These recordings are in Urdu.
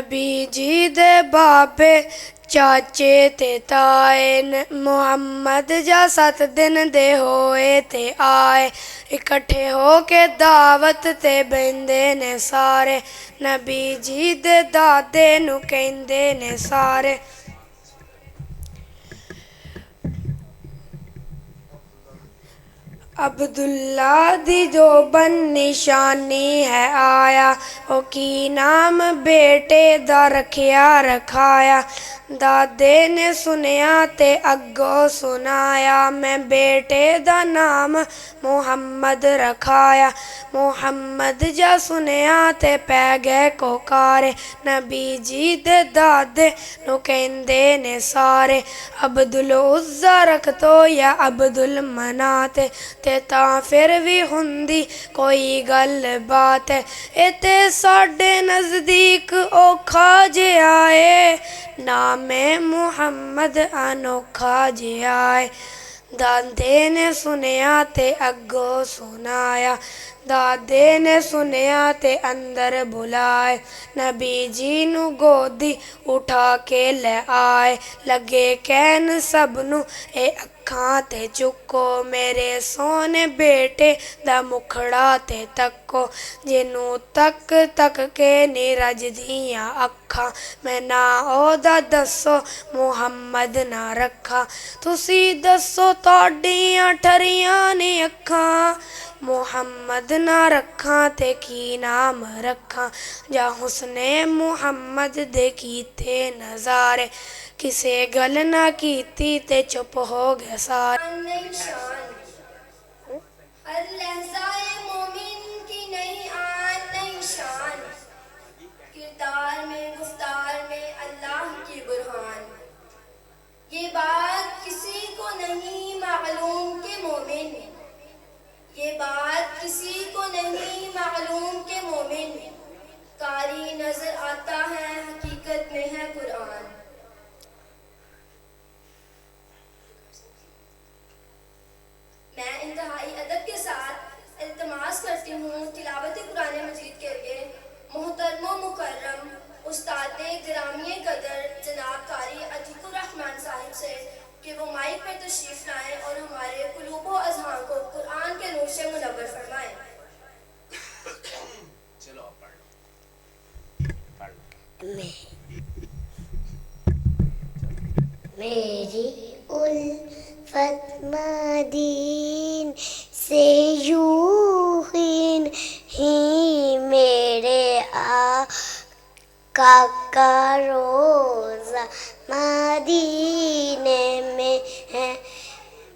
نبی جی دے بابے چاچے تے تائے محمد جا 7 دن دے ہوئے تے آئے اکٹھے ہو کے دعوت تے بہندے نے سارے نبی جی دے دادے نو کہندے نے سارے عبداللہ دی جو بن نشانی ہے آیا او کی نام بیٹے دا رکھیا رکھایا دادے نے سنیا تے اگوں سنایا میں بیٹے دا نام محمد رکھایا محمد جا سنیا تے پہ گئے کوکارے نبی جی دے دادے نو کہندے نے سارے عبدالعزیٰ رکھ تو یا عبدالمنات تے تاں پھر بھی ہوندی کوئی گل بات ہے اے تے ساڈے نزدیک اوکھا جہا ہے نام محمد انوکھا جہا ہے دادے نے سنیا تے اگوں سنایا دادے نے سنیا تے اندر بلائے نبی جی نو گودی اٹھا کے لے آئے لگے کہن سب نو اے اکھاں تے چکو میرے سونے بیٹے دا مکھڑا تے تکو جنوں تک تک کے نہیں رجدیاں اکھاں میں نا او دا دسو محمد نہ رکھا تسی دسو تہاڈیاں ٹھریاں نہیں اکھاں محمد نہ رکھاں تے کی نام رکھاں جا حسن محمد دے کیتے نظارے کسے گل نہ کیتی تے چپ ہو گئے سارے ہر لہجہ مومن کی نئی آن نئی شان کردار میں گفتار میں اللہ کی برہان یہ بات کسی کو نہیں معلوم کہ مومن یہ بات کسی کو نہیں معلوم کہ مومن قاری نظر آتا ہے حقیقت میں ہے قرآن میں انتہائی ادب کے ساتھ التماس کرتی ہوں تلاوت قرآن مجید کے لیے محترم و مکرم استاد گرامی قدر جناب قاری عتیق الرحمن صاحب سے کہ وہ مائک پر تشریف لائیں اور ہمارے قلوب و اذہان کو قرآن کے نور سے منور فرمائیں چلو پڑھ لو میری الفت مدین سے یوں ہی میرے آقا کا روزہ مدینے میں ہے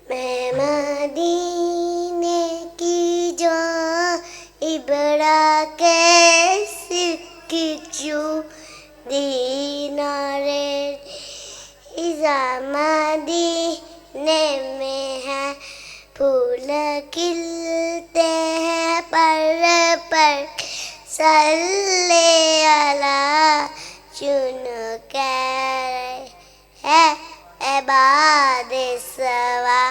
میں مدینے کی جان ابرا کیسی کچو دینارے مدینے میں ہے پھول کھلتے ہیں پر صلی اللہ چن کر ہے عباد سوا